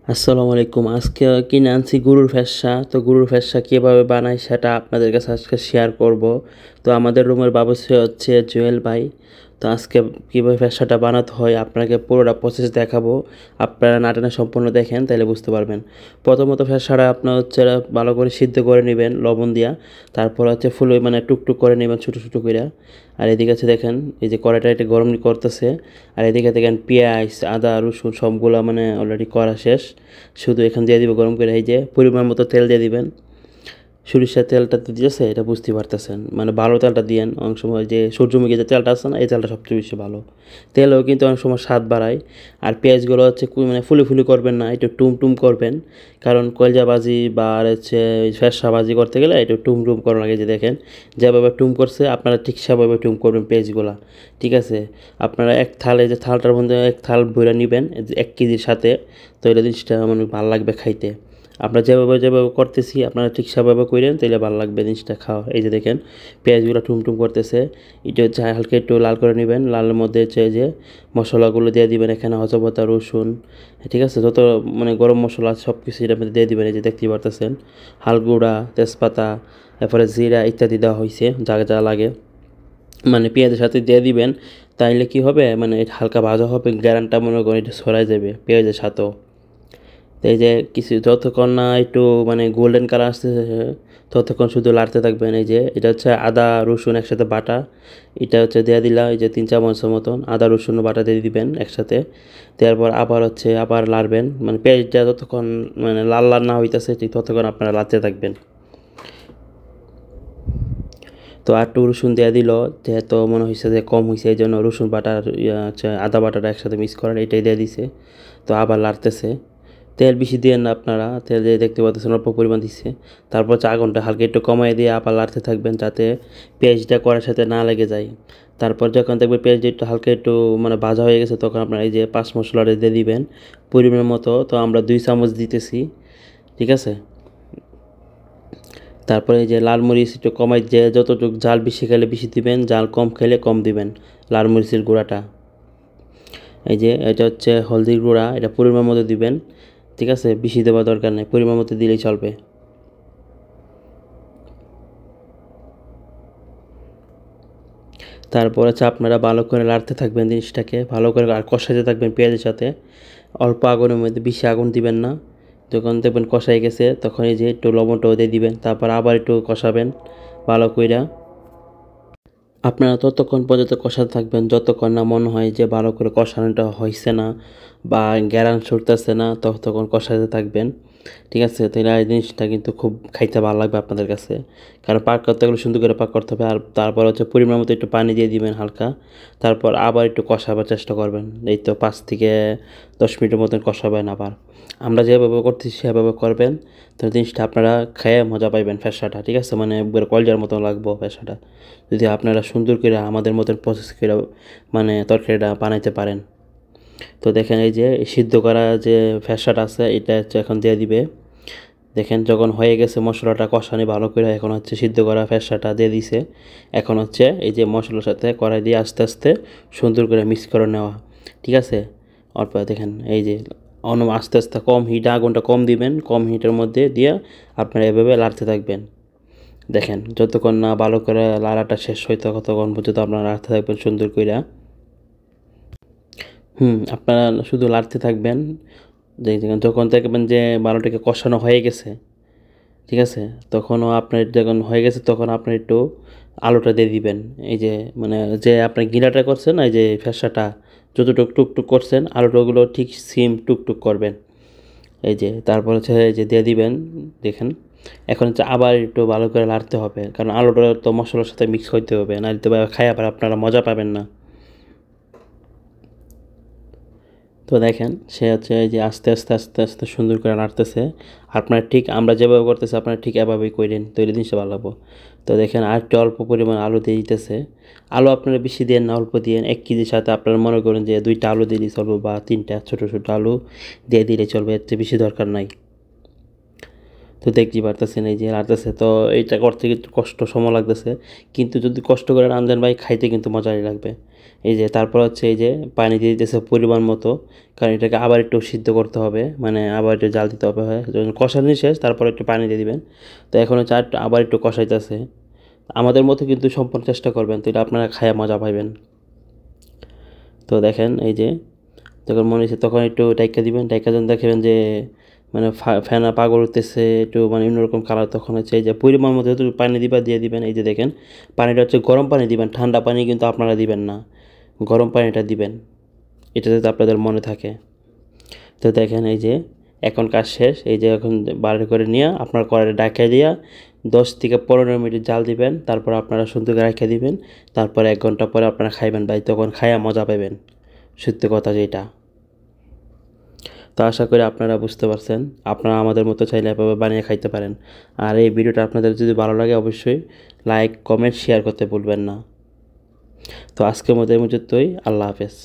আসসালামু আলাইকুম। আজকে কিনে আনছি গরুর ফ্যাসা। তো গরুর ফ্যাসা কীভাবে বানাই সেটা আপনাদের কাছে আজকে শেয়ার করব। তো আমাদের রুমের বাবুর্চি হচ্ছে জুয়েল ভাই। তো আজকে কীভাবে ফ্যাসাটা বানাতে হয় আপনাকে পুরোটা প্রসেস দেখাবো। আপনারা নাটনা সম্পূর্ণ দেখেন তাহলে বুঝতে পারবেন। প্রথমত ফ্যাসাটা আপনার হচ্ছে ভালো করে সিদ্ধ করে নেবেন লবণ দিয়া। তারপর হচ্ছে ফুল মানে টুকটুক করে নেবেন ছোটো ছোটো করে। আর এদিকে আছে দেখেন এই যে কড়াইটা এটা গরম করতেছে। আর এদিকে দেখেন পেঁয়াজ আদা রসুন সবগুলো মানে অলরেডি করা শেষ। শুধু এখান দিয়ে দিব গরম করে, এই যে পরিমাণ মতো তেল দিয়ে দিবেন। সরিষার তেলটা তো দিয়েছে এটা বুঝতে পারতেছেন, মানে ভালো তেলটা দিয়েন। অনেক সময় যে সূর্যমুখী যে তেলটা আছে না, এই তেলটা সবচেয়ে বেশি ভালো। তেলও কিন্তু অনেক সময় স্বাদ বাড়ায়। আর পেঁয়াজগুলো হচ্ছে মানে ফুলি ফুলি করবেন না, একটু টুম টুম করবেন। কারণ কলজা ভাজি বা আর হচ্ছে ফেরসা ভাজি করতে গেলে একটু টুম টুম করা লাগে। যে দেখেন যেভাবে টুম করছে আপনারা ঠিক সেভাবে টুম করবেন পেঁয়াজগুলা। ঠিক আছে, আপনারা এক থালে যে থালটার মধ্যে এক থাল ভরে নেবেন 1 কেজির সাথে। তো এটা জিনিসটা মানে ভালো লাগবে খাইতে। আমরা যেভাবে যেভাবে করতেছি আপনারা ঠিক সেভাবে করেন, তাহলে ভালো লাগবে জিনিসটা খাওয়া। এই যে দেখেন পেঁয়াজগুলো টুমটুম করতেছে। এটা হচ্ছে হালকা একটু লাল করে নেবেন। লালের মধ্যে হচ্ছে যে মশলাগুলো দিয়ে দিবেন। এখানে হজবতা রসুন, ঠিক আছে, যত মানে গরম মশলা সব কিছু এটার মধ্যে দিয়ে দিবেন। এই যে দেখতেই পারতেছেন হালগুড়া তেজপাতা এরপরে জিরা ইত্যাদি দেওয়া হয়েছে যা যা লাগে, মানে পেঁয়াজের সাথে দিয়ে দিবেন। তাইলে কি হবে, মানে এটা হালকা ভাজা হবে, গ্যারানটা মনে করেন এটা ছড়াই যাবে পেঁয়াজের সাথেও। তো এই যে কিছু যতক্ষণ না একটু মানে গোল্ডেন কালার আসতেছে ততক্ষণ শুধু লাড়তে থাকবেন। এই যে এটা হচ্ছে আদা রসুন একসাথে বাটা, এটা হচ্ছে দিয়ে দিলাম এই যে 3 চামচের মতন আদা রসুন বাটা দিয়ে দিবেন একসাথে। দেওয়ার পর আবার হচ্ছে আবার লাড়বেন, মানে পেঁয়াজটা যতক্ষণ মানে লাল লাল না হইতেছে ঠিক ততক্ষণ আপনারা লাড়তে থাকবেন। তো আর একটু রসুন দিয়ে দিল, যেহেতু মনে হয়েছে যে কম হয়েছে এই জন্য রসুন বাটার হচ্ছে আদা বাটাটা একসাথে মিক্স করার এটাই দিয়ে দিছে। তো আবার লাড়তেছে। তেল বেশি দিয়েন না আপনারা, তেল দিয়ে দেখতে পাচ্ছেন অল্প পরিমাণ দিচ্ছে। তারপর হচ্ছে আগুনটা হালকা একটু কমাই দিয়ে আবার লাড়তে থাকবেন যাতে পেঁয়াজটা কড়ার সাথে না লেগে যায়। তারপর যখন দেখবেন পেঁয়াজটা একটু হালকা একটু মানে ভাজা হয়ে গেছে তখন আপনারা এই যে পাঁচ মশলাটা দিয়ে দিবেন পরিমাণ মতো। তো আমরা 2 চামচ দিতেছি, ঠিক আছে। তারপরে এই যে লাল মরিচ একটু কমাই, যে যতটুকু জাল বেশি খেলে বেশি দিবেন, জাল কম খেলে কম দিবেন লাল মরিচের গুঁড়াটা। এই যে এটা হচ্ছে হলদির গুঁড়া, এটা পরিমাণ মতো দিবেন, ঠিক আছে, বেশি দেওয়ার দরকার নেই, পরিমাণ মতো দিলেই চলবে। তারপর হচ্ছে আপনারা ভালো করে লাড়তে থাকবেন জিনিসটাকে, ভালো করে আর কষাতে থাকবেন পেঁয়াজের সাথে। অল্প আগুনের মধ্যে, বেশি আগুন দিবেন না। যখন দেখবেন কষাই গেছে তখন এই যে একটু লবণটাও দিয়ে দিবেন, তারপর আবার একটু কষাবেন ভালো কইরা। আপনারা ততক্ষণ পর্যন্ত কষাতে থাকবেন যতক্ষণ না মনে হয় যে ভালো করে কষানোটা হয়েছে না বা গ্যারান ছুটতেছে না, ততক্ষণ কষাতে থাকবেন, ঠিক আছে। তাহলে এই জিনিসটা কিন্তু খুব খাইতে ভালো লাগবে আপনাদের কাছে। কারণ পাক করতে গেলে সুন্দর করে পাক করতে হবে। আর তারপর হচ্ছে পরিমাণ মতো একটু পানি দিয়ে দিবেন হালকা। তারপর আবার একটু কষাবার চেষ্টা করবেন, এই তো 5 থেকে 10 মিনিটের মতন কষাবেন আবার। আমরা যেভাবে করতেছি সেভাবে করবেন, তো জিনিসটা আপনারা খেয়ে মজা পাইবেন ফ্যাসাটা, ঠিক আছে, মানে একবার কলজার মতো লাগবো ফ্যাসাটা যদি আপনারা সুন্দর করে আমাদের মতন প্রসেস করে মানে তরকারিটা বানাইতে পারেন। তো দেখেন এই যে সিদ্ধ করা যে ফ্যাসাটা আছে এটা হচ্ছে এখন দিয়ে দিবে। দেখেন যখন হয়ে গেছে মশলাটা কষানি ভালো করে, এখন হচ্ছে সিদ্ধ করা ফ্যাসাটা দিয়ে দিছে। এখন হচ্ছে এই যে মশলার সাথে কড়াই দিয়ে আস্তে আস্তে সুন্দর করে মিক্স করে নেওয়া, ঠিক আছে। অল্প দেখেন এই যে আস্তে আস্তে কম হিট, আগুনটা কম দিবেন, কম হিটের মধ্যে দিয়ে আপনারা এভাবে লাড়তে থাকবেন। দেখেন যতক্ষণ না ভালো করে লাড়াটা শেষ হয় ততক্ষণ পর্যন্ত আপনারা লাড়তে থাকবেন সুন্দর কইরা। আপনারা শুধু লাড়তে থাকবেন। যে যখন দেখবেন যে ভালোটাকে কষানো হয়ে গেছে, ঠিক আছে, তখনও আপনার যখন হয়ে গেছে তখন আপনি একটু আলুটা দিয়ে দিবেন। এই যে মানে যে আপনি গিলাটা করছেন এই যে ফ্যাসাটা যতটুক টুকটুক করছেন আলুটাগুলো ঠিক সেম টুকটুক করবেন। এই যে তারপর হচ্ছে এই যে দিয়ে দিবেন। দেখেন এখন হচ্ছে আবার একটু ভালো করে লাড়তে হবে, কারণ আলুটা তো মশলার সাথে মিক্স হইতে হবে, নাহলে তো খাই আবার আপনারা মজা পাবেন না। তো দেখেন সে হচ্ছে এই যে আস্তে আস্তে আস্তে আস্তে সুন্দর করে নাড়তেছে। আপনার ঠিক আমরা যেভাবে করতেছি আপনারা ঠিক এভাবেই করেন, তৈরি জিনিসটা ভালো লাগবো। তো দেখেন আর একটু অল্প পরিমাণ আলু দিয়ে দিতেছে। আলু আপনারা বেশি দিয়েন না, অল্প দিয়েন। 1 কেজির সাথে আপনারা মনে করেন যে 2টা আলু দিলেই চলবে বা 3টা ছোটো ছোটো আলু দিয়ে দিলে চলবে, এর চেয়ে বেশি দরকার নাই। তো দেখতেই পারতেছেন এই যে লাগতেছে, তো এইটা করতে একটু কষ্ট সময় লাগতেছে, কিন্তু যদি কষ্ট করে রাঁধেন ভাই খাইতে কিন্তু মজাই লাগবে। এই যে তারপর হচ্ছে এই যে পানি দিয়ে দিতেছে পরিমাণ মতো, কারণ এটাকে আবার একটু সিদ্ধ করতে হবে, মানে আবার একটু জাল দিতে হবে, হয় যখন কষানি শেষ তারপর একটু পানি দিয়ে দিবেন। তো এখন হচ্ছে আবার একটু কষাইতেছে। আমাদের মতো কিন্তু সম্পূর্ণ চেষ্টা করবেন, তো এটা আপনারা খায়া মজা পাইবেন। তো দেখেন এই যে যখন মনে হচ্ছে তখন একটু ডাইকা দিবেন, ডাইকা যখন দেখবেন যে মানে ফেনা পাগল উঠতেছে একটু মানে অন্যরকম কালার, তখন হচ্ছে এই যে পরিমাণ মতো একটু পানি দিয়ে দিবেন। এই যে দেখেন পানিটা হচ্ছে গরম পানি দিবেন, ঠান্ডা পানি কিন্তু আপনারা দিবেন না, গরম পানিটা দিবেন, এটা যাতে আপনাদের মনে থাকে। তো দেখেন এই যে এখন কাজ শেষ, এই যে এখন বার করে নিয়ে আপনার কড়াইটা ডাকিয়ে দিয়া 10 থেকে 15 মিনিট জাল দিবেন, তারপর আপনারা সুন্দর করে রেখে দিবেন। তারপর 1 ঘন্টা পরে আপনারা খাইবেন ভাই, তখন খাইয়া মজা পাবেন, সত্যি কথা যেটা। তো আশা করি আপনারা বুঝতে পারছেন, আপনারা আমাদের মতো চাইলে এভাবে বানিয়ে খাইতে পারেন। আর এই ভিডিওটা আপনাদের যদি ভালো লাগে অবশ্যই লাইক কমেন্ট শেয়ার করতে ভুলবেন না। তো আজকের মতো এই পর্যন্তই, আল্লাহ হাফেজ।